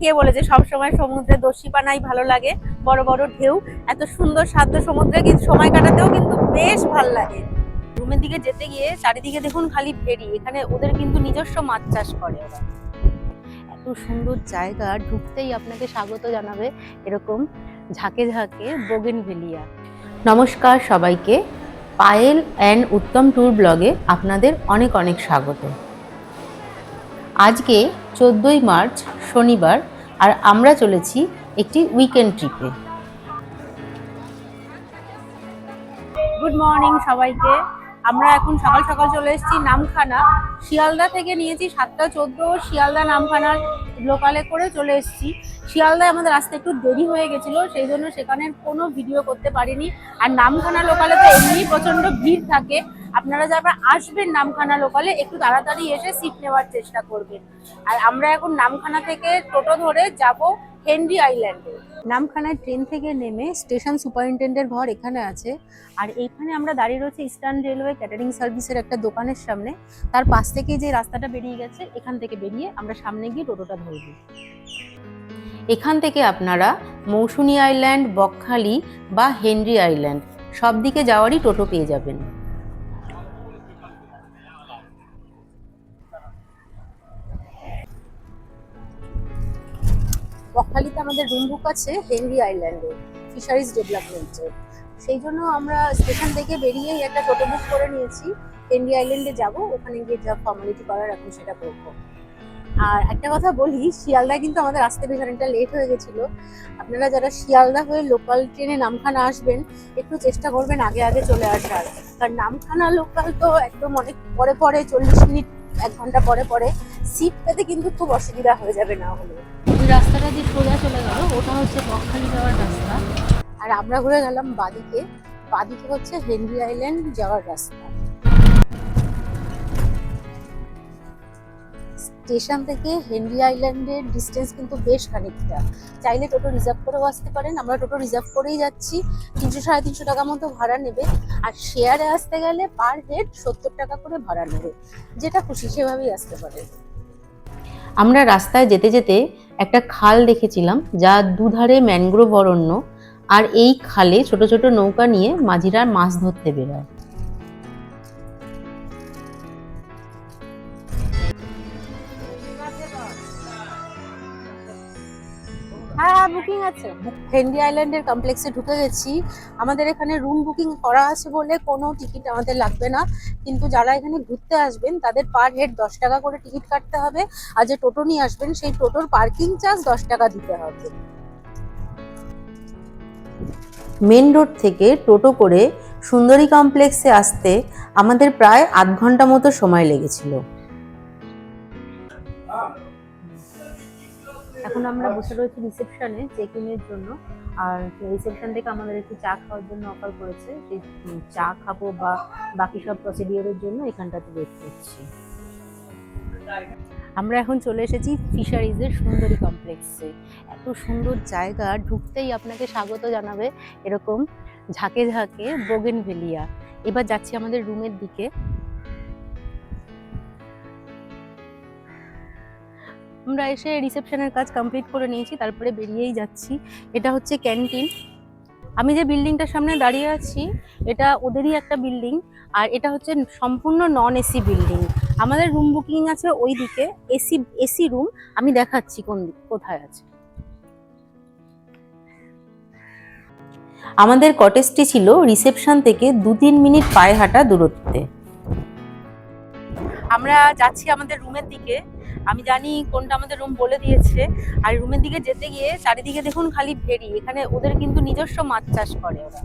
কে বলেছে সব সময় সমুদ্রে দস্যিপানাই ভালো লাগে, বড় বড় ঢেউ, এত সুন্দর শান্ত সমুদ্রে কিন্তু সময় কাটাতেও কিন্তু বেশ ভালো লাগে। রুমের দিকে যেতে গিয়ে চারিদিকে দেখুন খালি ফেরি, এখানে ওদের কিন্তু নিজস্ব মাছ চাষ করে ওরা। এত সুন্দর জায়গা, ঢুকতেই আপনাকে স্বাগত জানাবে এরকম ঝাঁকে ঝাঁকে বোগেনভেলিয়া। নমস্কার সবাইকে, পায়েল অ্যান্ড উত্তম ট্যুর ব্লগে আপনাদের অনেক অনেক স্বাগত। আজকে 14ই মার্চ শনিবার, আর আমরা চলেছি একটি উইকেন্ড ট্রিপে। গুড মর্নিং সবাইকে। আমরা এখন সকাল সকাল চলে এসেছি নামখানা। শিয়ালদা থেকে নিয়েছি 7:14, শিয়ালদা নামখানার লোকালে করে চলে এসেছি। শিয়ালদায় আমাদের আসতে একটু দেরি হয়ে গেছিলো, সেই জন্য সেখানে কোনো ভিডিও করতে পারিনি। আর নামখানা লোকালে তো এমনি প্রচণ্ড ভিড় থাকে, আপনারা যারা আসবেন নামখানা লোকালে একটু তাড়াতাড়ি এসে সিট নেওয়ার চেষ্টা করবেন। আর আমরা এখন নামখানা থেকে টোটো ধরে যাব হেনরি আইল্যান্ডে। নামখানায় ট্রেন থেকে নেমে স্টেশন সুপারিনটেন্ডেন্টের ঘর এখানে আছে, আর এইখানে আমরা দাঁড়িয়ে রয়েছি ইস্টার্ন রেলওয়ে ক্যাটারিং সার্ভিসের একটা দোকানের সামনে। তার পাশ থেকে যে রাস্তাটা বেরিয়ে গেছে, এখান থেকে বেরিয়ে আমরা সামনে গিয়ে টোটোটা ধরব। এখান থেকে আপনারা মৌসুনী আইল্যান্ড, বকখালি বা হেনরি আইল্যান্ড সব দিকে যাওয়ারই টোটো পেয়ে যাবেন। বকখালিতে আমাদের রুম বুক আছে হেনরি আইল্যান্ডে, ফিশারিজ ডেভেলপমেন্টের। সেই জন্য আমরা স্টেশন থেকে বেরিয়েই একটা টোটো বুক করে নিয়েছি, হেনরি আইল্যান্ডে যাব। ওখানে গিয়ে যা ফর্মালিটি করার এখন সেটা করবো। আর একটা কথা বলি, শিয়ালদায় কিন্তু আমাদের আসতে বেশ অনেকটা লেট হয়ে গেছিলো। আপনারা যারা শিয়ালদা হয়ে লোকাল ট্রেনে নামখানা আসবেন, একটু চেষ্টা করবেন আগে আগে চলে আসার। কারণ নামখানা লোকাল তো একদম অনেক পরে পরে, 40 মিনিট 1 ঘন্টা পরে পরে সিট পেতে কিন্তু খুব অসুবিধা হয়ে যাবে না হলে। ওই রাস্তাটা দিয়ে সোজা চলে গেল, ওটা হচ্ছে বকখালি যাওয়ার রাস্তা। আর আমরা ঘুরে গেলাম বাদিকে, বাদিকে হচ্ছে হেনরি আইল্যান্ড যাওয়ার রাস্তা। স্টেশন থেকে হেনরি আইল্যান্ডের ডিস্টেন্স কিন্তু বেশ খানিকটা, চাইলে টোটো রিজার্ভ করেও আসতে পারেন। আমরা টোটো রিজার্ভ করেই যাচ্ছি, 300-350 টাকা মতো ভাড়া নেবে। আর শেয়ারে আসতে গেলে পার হেড 70 টাকা করে ভাড়া নেবে, যেটা খুশি সেভাবেই আসতে পারে। আমরা রাস্তায় যেতে যেতে একটা খাল দেখেছিলাম, যা দুধারে ম্যানগ্রোভ অরণ্য, আর এই খালে ছোট ছোট নৌকা নিয়ে মাঝিরা মাছ ধরতে বেরোয়। হ্যাঁ, বুকিং আছে। হেনরি আইল্যান্ডের কমপ্লেক্সে ঢুকে গেছি। আমাদের এখানে রুম বুকিং করা আছে বলে কোনো টিকিট আমাদের লাগবে না, কিন্তু যারা এখানে ঘুরতে আসবেন তাদের পার হেড 10 টাকা করে টিকিট কাটতে হবে। আর যে টোটো নিয়ে আসবেন সেই টোটোর পার্কিং চার্জ 10 টাকা দিতে হবে। মেন রোড থেকে টোটো করে সুন্দরী কমপ্লেক্সে আসতে আমাদের প্রায় 8 ঘন্টা মতো সময় লেগেছিল। এখন আমরা বসে রয়েছি রিসেপশনে চেক ইনের জন্য। আর রিসেপশন থেকে আমাদের একটু চা খাওয়ার জন্য অফার করেছে, সেই চা খাবো বা বাকি সব প্রসিডিওরের জন্য এখানটাতে ওয়েট করছি। আমরা এখন চলে এসেছি ফিশারিজের সুন্দরী কমপ্লেক্সে। এত সুন্দর জায়গা, ঢুকতেই আপনাকে স্বাগত জানাবে এরকম ঝাঁকে ঝাঁকে বোগেনভেলিয়া। এবার যাচ্ছি আমাদের রুমের দিকে। আমরা এসে রিসেপশনের কাজ কমপ্লিট করে নিয়েছি, তারপরে বেরিয়েই যাচ্ছি। এটা হচ্ছে ক্যান্টিন। আমি যে বিল্ডিংটার সামনে দাঁড়িয়ে আছি এটা ওদেরই একটা বিল্ডিং, আর এটা হচ্ছে সম্পূর্ণ নন এসি বিল্ডিং। আমাদের রুম বুকিং আছে ওই দিকে, এসি রুম আমি দেখাচ্ছি কোথায় আছে। আমাদের কটেজটি ছিল রিসেপশন থেকে 2-3 মিনিট পায়ে হাঁটা দূরত্বে। আমরা যাচ্ছি আমাদের রুমের দিকে। আমি জানি কোনটা আমাদের রুম বলে দিয়েছে। আর রুমের দিকে যেতে গিয়ে চারিদিকে দেখুন খালি ফেরি, এখানে ওদের কিন্তু নিজস্ব মাছ চাষ করে ওরা।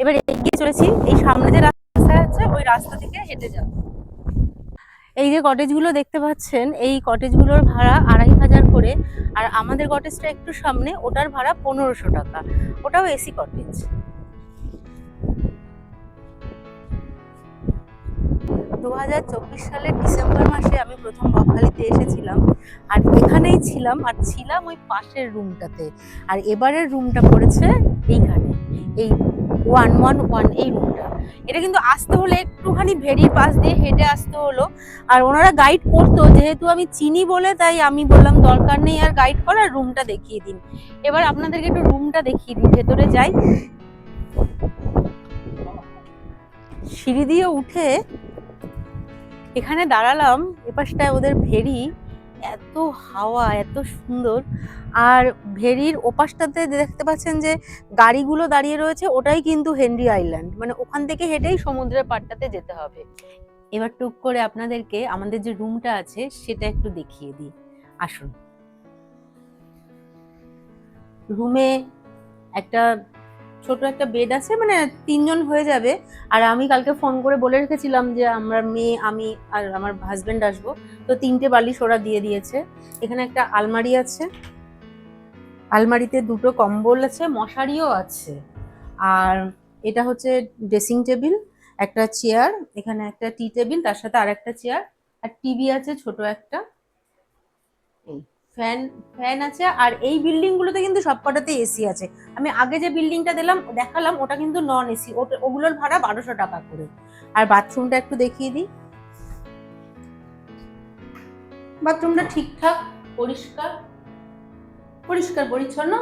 এবার এগিয়ে চলেছি, এই সামনে যে রাস্তা আছে ওই রাস্তা থেকে হেঁটে যাব। এই যে কটেজগুলো দেখতে পাচ্ছেন, এই কটেজগুলোর ভাড়া 2500 করে। আর আমাদের কটেজটা একটু সামনে, ওটার ভাড়া 1500 টাকা, ওটাও এসি কটেজ। 2024 সালের ডিসেম্বর মাসে আমি প্রথম বকখালিতে এসেছিলাম, আর এখানেই ছিলাম, আর ছিলাম ওই পাশের রুমটাতে। আর এবারের রুমটা পড়েছে এইখানে, এই 111 এই রুমটা। এটা কিন্তু আসতে হলে একটুখানি ভেরির পাশ দিয়ে হেঁটে আসতে হলো। আর ওনারা গাইড করতো, যেহেতু আমি চিনি বলে তাই আমি বললাম দরকার নেই আর গাইড করার, রুমটা দেখিয়ে দিন। এবার আপনাদেরকে একটু রুমটা দেখিয়ে দিই, ভেতরে যাই। সিঁড়ি দিয়ে উঠে এখানে দাঁড়ালাম, এপাশটায় ওদের ভেরি, এত হাওয়া, এত সুন্দর। আর ভেরির ওপাশটাতে দেখতে পাচ্ছেন যে গাড়িগুলো দাঁড়িয়ে রয়েছে, ওটাই কিন্তু হেনরি আইল্যান্ড, মানে ওখান থেকে হেঁটেই সমুদ্রের পাড়টাতে যেতে হবে। এবার টুক করে আপনাদেরকে আমাদের যে রুমটা আছে সেটা একটু দেখিয়ে দিই, আসুন। রুমে একটা ছোট একটা বেড আছে, মানে 3 জন হয়ে যাবে। আর আমি কালকে ফোন করে বলে রেখেছিলাম যে আমরা মেয়ে, আমি আর আমার হাজবেন্ড আসবো, তো 3টে বালিশ ওরা দিয়ে দিয়েছে। এখানে একটা আলমারি আছে, আলমারিতে 2টো কম্বল আছে, মশারিও আছে। আর এটা হচ্ছে ড্রেসিং টেবিল, একটা চেয়ার, এখানে একটা টি টেবিল, তার সাথে আর একটা চেয়ার, আর টিভি আছে ছোট একটা, এই ফ্যান ফ্যান আছে। আর এই বিল্ডিং গুলোতে কিন্তু সবকটাতে এসি আছে। আমি আগে যে বিল্ডিংটা দেখালাম ওটা কিন্তু নন এসি, ওগুলোর ভাড়া 1200 টাকা করে। আর বাথরুমটা একটু দেখিয়ে দিই। বাথরুমটা ঠিকঠাক পরিষ্কার পরিষ্কার পরিচ্ছন্ন,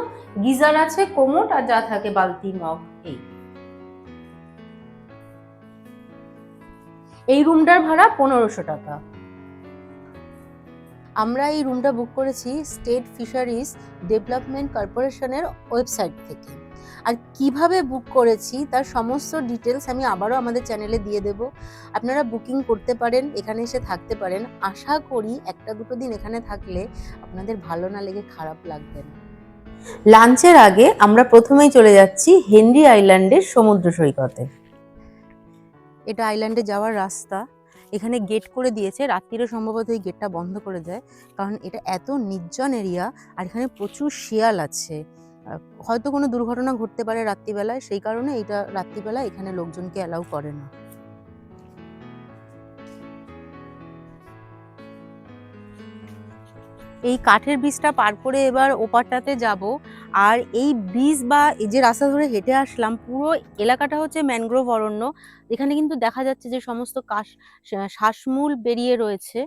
গিজার আছে, কোমোড, আর যা থাকে বালতি মগ। এই রুমটার ভাড়া 1500 টাকা। আমরা এই রুমটা বুক করেছি স্টেট ফিশারিজ ডেভেলপমেন্ট কর্পোরেশনের ওয়েবসাইট থেকে। আর কিভাবে বুক করেছি তার সমস্ত ডিটেলস আমি আবারও আমাদের চ্যানেলে দিয়ে দেব। আপনারা বুকিং করতে পারেন, এখানে এসে থাকতে পারেন। আশা করি 1-2 দিন এখানে থাকলে আপনাদের ভালো না লেগে খারাপ লাগবে না। লাঞ্চের আগে আমরা প্রথমেই চলে যাচ্ছি হেনরি আইল্যান্ডের সমুদ্র সৈকতে। এটা আইল্যান্ডে যাওয়ার রাস্তা। এখানে গেট করে দিয়েছে, রাত্রিরে সম্ভবত এই গেটটা বন্ধ করে দেয়, কারণ এটা এত নির্জন এরিয়া। আর এখানে প্রচুর শিয়াল আছে, হয়তো কোনো দুর্ঘটনা ঘটতে পারে রাত্রিবেলায়, সেই কারণে এটা রাত্রিবেলা এখানে লোকজনকে অ্যালাউ করে না। এই কাঠের ব্রিজটা পার করে এবার ওপারটাতে যাব। আর এই ব্রিজ বা এই যে রাস্তা ধরে হেঁটে আসলাম, পুরো এলাকাটা হচ্ছে ম্যানগ্রোভ অরণ্য। এখানে কিন্তু দেখা যাচ্ছে যে সমস্ত শ্বাসমূল বেরিয়ে রয়েছে।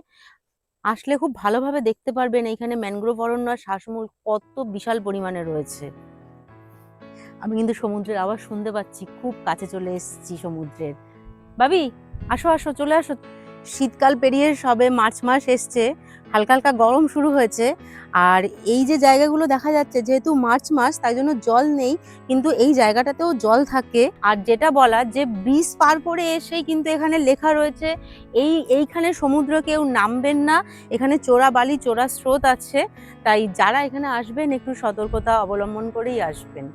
আসলে খুব ভালোভাবে দেখতে পারবেন এইখানে ম্যানগ্রোভ অরণ্য আর শ্বাসমূল কত বিশাল পরিমাণে রয়েছে। আমি কিন্তু সমুদ্রের আওয়াজ শুনতে পাচ্ছি, খুব কাছে চলে এসেছি সমুদ্রের। ভাবি আসো আসো, চলে আসো। শীতকাল পেরিয়ে সবে মার্চ মাস এসছে, হালকা হালকা গরম শুরু হয়েছে। আর এই যে জায়গাগুলো দেখা যাচ্ছে, যেহেতু মার্চ মাস তাই জন্য জল নেই, কিন্তু এই জায়গাটাতেও জল থাকে। আর যেটা বলা যে ব্রিজ পার করে এসেই কিন্তু এখানে লেখা রয়েছে এইখানে সমুদ্র কেউ নামবেন না, এখানে চোরা বালি চোরা স্রোত আছে, তাই যারা এখানে আসবেন একটু সতর্কতা অবলম্বন করেই আসবেন।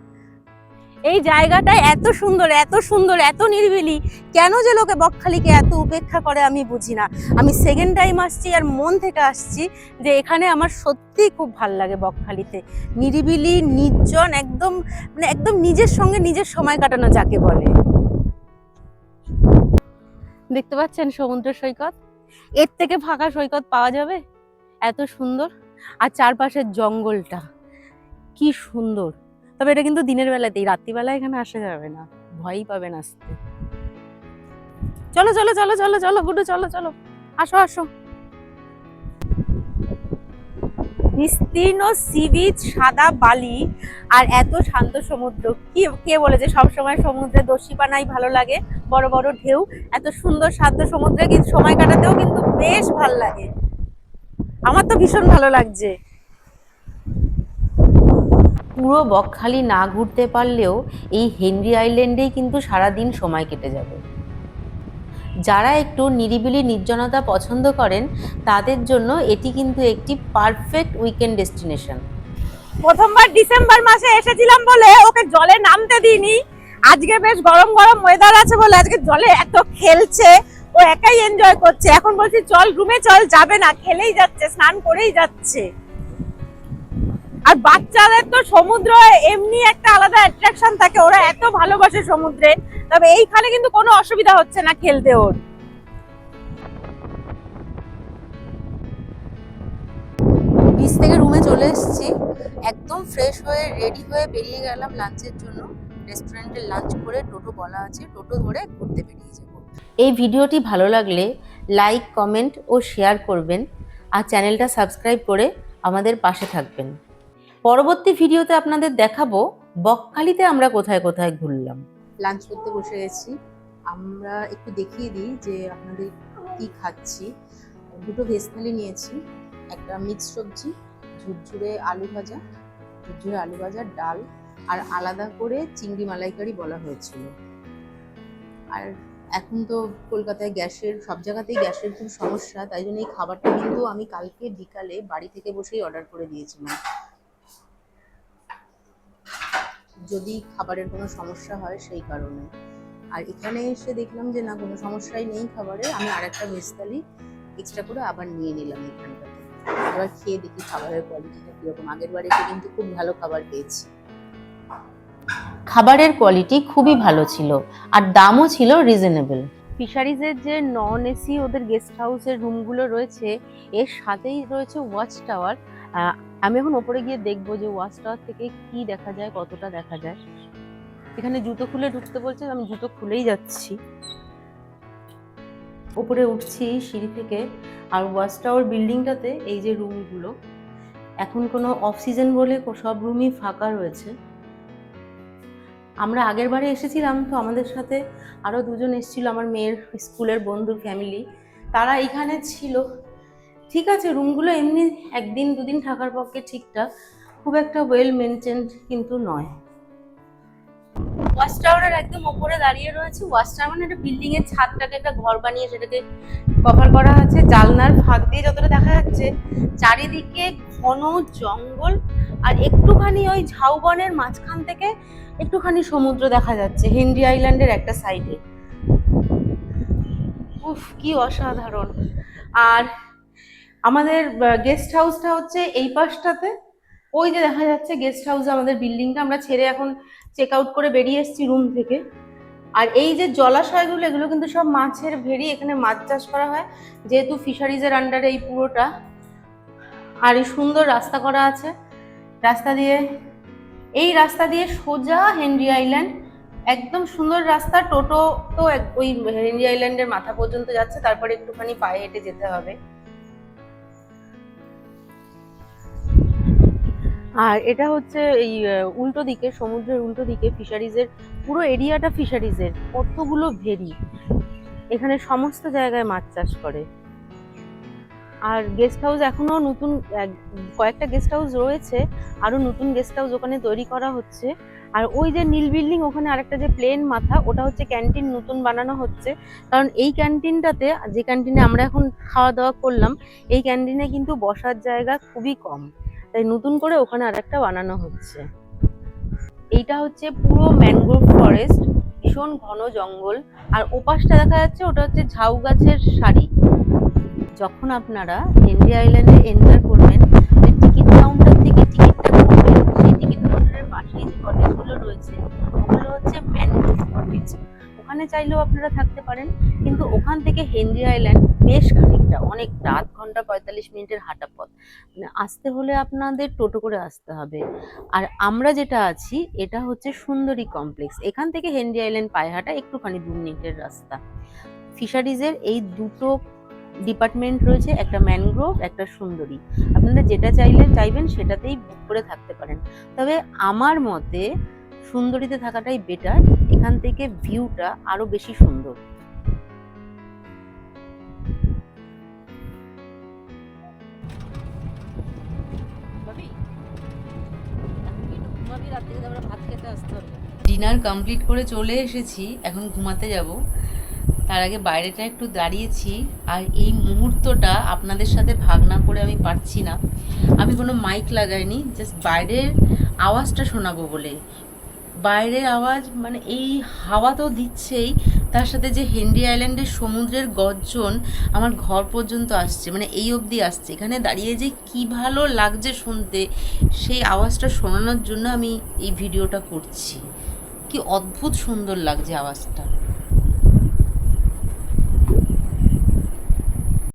এই জায়গাটা এত সুন্দর, এত সুন্দর, এত নিরিবিলি, কেন যে লোকে বকখালিকে এত উপেক্ষা করে আমি বুঝি না। আমি সেকেন্ড টাইম আসছি আর মন থেকে আসছি যে এখানে আমার সত্যি খুব ভাল লাগে। বকখালিতে নিরিবিলি, নির্জন, একদম মানে একদম নিজের সঙ্গে নিজের সময় কাটানো যাকে বলে। দেখতে পাচ্ছেন সমুদ্র সৈকত, এর থেকে ফাঁকা সৈকত পাওয়া যাবে? এত সুন্দর। আর চারপাশের জঙ্গলটা কি সুন্দর। তবে এটা কিন্তু দিনের বেলাতেই, রাত্রিবেলা এখানে আসা যাবে না, ভয়ই পাবেন আসতে। চলো চলো চলো চলো চলো গুডু, চলো চলো, আসো আসো। বিস্তীর্ণ সি বিচ, সাদা বালি, আর এত শান্ত সমুদ্র। কে বলেছে সবসময় সমুদ্রে দস্যিপানাই ভালো লাগে, বড় বড় ঢেউ। এত সুন্দর শান্ত সমুদ্রে কিন্তু সময় কাটাতেও কিন্তু বেশ ভালো লাগে। আমার তো ভীষণ ভালো লাগছে। পুরো বকখালি না ঘুরতে পারলেও এই হেনরি আইল্যান্ডেই কিন্তু সারাদিন সময় কেটে যাবে। যারা একটু নিরিবিলি নির্জনতা পছন্দ করেন তাদের জন্য এটি কিন্তু একটি পারফেক্ট উইকেন্ড ডেস্টিনেশন। প্রথমবার ডিসেম্বর মাসে এসেছিলাম বলে ওকে জলে নামতে দিইনি। আজকে বেশ গরম গরম ওয়েদার আছে বলে আজকে জলে এত খেলছে, ও একাই এনজয় করছে। এখন বলছি চল রুমে চল, যাবে না, খেলেই যাচ্ছে, স্নান করেই যাচ্ছে। আর বাচ্চাদের তো সমুদ্র এমনি একটা আলাদা অ্যাট্রাকশন থাকে, ওরা এত ভালোবাসে সমুদ্রে। তবে এইখানে কিন্তু কোনো অসুবিধা হচ্ছে না খেলতে ওর। বিচ থেকে রুমে চলে এসেছি, একদম ফ্রেশ হয়ে রেডি হয়ে বেরিয়ে গেলাম লাঞ্চের জন্য। রেস্টুরেন্টে লাঞ্চ করে টোটো বলা আছে, টোটো ধরে ঘুরতে বেরিয়ে যাব। এই ভিডিওটি ভালো লাগলে লাইক, কমেন্ট ও শেয়ার করবেন আর চ্যানেলটা সাবস্ক্রাইব করে আমাদের পাশে থাকবেন। পরবর্তী ভিডিওতে আপনাদের দেখাবো বকখালিতে আমরা কোথায় কোথায় ঘুরলাম। লাঞ্চ করতে বসে গেছি। আমরা একটু দেখিয়ে দিই যে আপনাদের কি খাচ্ছি। দুটো ভেজ থালি নিয়েছি, একটা মিক্স সবজি, ঝুরঝুরে আলু ভাজা, ডাল আর আলাদা করে চিংড়ি মালাইকারি বলা হয়েছিল। আর এখন তো কলকাতায় গ্যাসের, সব জায়গাতেই গ্যাসের খুব সমস্যা, তাই জন্য এই খাবারটা কিন্তু আমি কালকে বিকালে বাড়ি থেকে বসেই অর্ডার করে দিয়েছিলাম। যদি খাবারের কোনো সমস্যা হয় সেই কারণে। আর এখানে এসে দেখলাম যে না, কোনো সমস্যাই নেই খাবারে। আমি আরেকটা ভেজ থালি এক্সট্রা করে আবার নিয়ে নিলাম এখানটাতে। এবার খেয়ে দেখি খাবারের কোয়ালিটিটা কীরকম। আগের বারে এসে কিন্তু খুব ভালো খাবার পেয়েছি। খাবারের কোয়ালিটি খুবই ভালো ছিল আর দামও ছিল রিজনেবল। ফিশারিজের যে নন এসি ওদের গেস্ট হাউসের রুমগুলো রয়েছে, এর সাথেই রয়েছে ওয়াচ টাওয়ার। আমি এখন ওপরে গিয়ে দেখবো যে ওয়াচ টাওয়ার থেকে কি দেখা যায়, কতটা দেখা যায়। এখানে জুতো খুলে ঢুকতে বলছে, আমি জুতো খুলেই যাচ্ছি। ওপরে উঠছি সিঁড়ি থেকে। আর ওয়াচ টাওয়ার বিল্ডিংটাতে এই যে রুমগুলো, এখন কোনো অফ সিজন বলে সব রুমই ফাঁকা রয়েছে। আমরা আগের বারে এসেছিলাম তো আমাদের সাথে আরও দুজন এসেছিল, আমার মেয়ের স্কুলের বন্ধুর ফ্যামিলি, তারা এখানে ছিল। ঠিক আছে, রুমগুলো এমনি একদিন দুদিন থাকার পক্ষে ঠিকঠাক, খুব একটা ওয়েল মেনটেন্ড কিন্তু নয়। ওয়াচ টাওয়ারের একদম ওপরে দাঁড়িয়ে রয়েছে। ওয়াচ টাওয়ার মানে একটা বিল্ডিং এর ছাদটাকে একটা ঘর বানিয়ে সেটাকে কভার করা আছে। জানলার ফাঁক দিয়ে যতটা দেখা যাচ্ছে চারিদিকে ঘন জঙ্গল, আর একটুখানি ওই ঝাউবনের মাঝখান থেকে একটুখানি সমুদ্র দেখা যাচ্ছে হেনরি আইল্যান্ডের একটা সাইডে। উফ, কি অসাধারণ। আর আমাদের গেস্ট হাউসটা হচ্ছে এই পাশটাতে। ওই যে দেখা যাচ্ছে গেস্ট হাউস আমাদের বিল্ডিংটা। আমরা ছেড়ে এখন চেক আউট করে বেরিয়ে এসেছি রুম থেকে। আর এই যে জলাশয়গুলো, এগুলো কিন্তু সব মাছের ভেড়ি, এখানে মাছ চাষ করা হয় যেহেতু ফিশারিজের আন্ডারে এই পুরোটা। আর এই সুন্দর রাস্তা করা আছে, এই রাস্তা দিয়ে সোজা হেনরি আইল্যান্ড। একদম সুন্দর রাস্তা। টোটো তো ওই হেনরি আইল্যান্ডের মাথা পর্যন্ত যাচ্ছে, তারপরে একটুখানি পায়ে হেঁটে যেতে হবে। আর এটা হচ্ছে এই উল্টো দিকে, সমুদ্রের উল্টো দিকে ফিশারিজের পুরো এরিয়াটা ফিশারিজের। কতগুলো ভেড়ি, এখানে সমস্ত জায়গায় মাছ চাষ করে। আর গেস্ট হাউস এখনো নতুন কয়েকটা গেস্ট হাউস রয়েছে, আরো নতুন গেস্ট হাউস ওখানে তৈরি করা হচ্ছে। আর ওই যে নীল বিল্ডিং, ওখানে আরেকটা যে প্লেন মাথা, ওটা হচ্ছে ক্যান্টিন নতুন বানানো হচ্ছে। কারণ এই ক্যান্টিনটাতে, যে ক্যান্টিনে আমরা এখন খাওয়া দাওয়া করলাম, এই ক্যান্টিনে কিন্তু বসার জায়গা খুবই কম, তাই নতুন করে ওখানে আরেকটা বানানো হচ্ছে। এইটা হচ্ছে পুরো ম্যানগ্রোভ ফরেস্ট, ভীষণ ঘন জঙ্গল। আর ওপাশটা দেখা যাচ্ছে ওটা হচ্ছে ঝাউ গাছের সারি। যখন আপনারা হেনরি আইল্যান্ডে এন্টার করবেন, যে টিকিট কাউন্টার থেকে টিকিটটা করবেন, সেই টিকিট কাউন্টারের পাশেই যে কটেজগুলো রয়েছে ওগুলো হচ্ছে ম্যানগ্রোভ কটেজ। ওখানে চাইলেও আপনারা থাকতে পারেন, কিন্তু ওখান থেকে হেনরি আইল্যান্ড বেশ খানিকটা, অনেকটা, 8 ঘন্টা 45 মিনিটের হাঁটা পথ। মানে আসতে হলে আপনাদের টোটো করে আসতে হবে। আর আমরা যেটা আছি এটা হচ্ছে সুন্দরী কমপ্লেক্স। এখান থেকে হেনরি আইল্যান্ড পায়ে হাঁটা একটুখানি 2 মিনিটের রাস্তা। ফিশারিজের এই দুটো ডিপার্টমেন্ট রয়েছে, একটা ম্যানগ্রোভ, একটা সুন্দরী। আপনারা যেটা চাইবেন সেটাতেই বুক করে থাকতে পারেন। তবে আমার মতে সুন্দরীতে থাকাটাই বেটার, এখান থেকে ভিউটা আরো বেশি সুন্দর। ডিনার কমপ্লিট করে চলে এসেছি, এখন ঘুমাতে যাব। তার আগে বাইরেটা একটু দাঁড়িয়েছি। আর এই মুহূর্তটা আপনাদের সাথে ভাগ না করে আমি পারছি না। আমি কোনো মাইক লাগাইনি, জাস্ট বাইরের আওয়াজটা শোনাবো বলে। বাইরের আওয়াজ মানে এই হাওয়া তো দিচ্ছেই, তার সাথে যে হেনরি আইল্যান্ডের সমুদ্রের গর্জন আমার ঘর পর্যন্ত আসছে, মানে এই অবধি আসছে। এখানে দাঁড়িয়ে যে কি ভালো লাগছে শুনতে, সেই আওয়াজটা শোনানোর জন্য আমি এই ভিডিওটা করছি। কি অদ্ভুত সুন্দর লাগছে আওয়াজটা।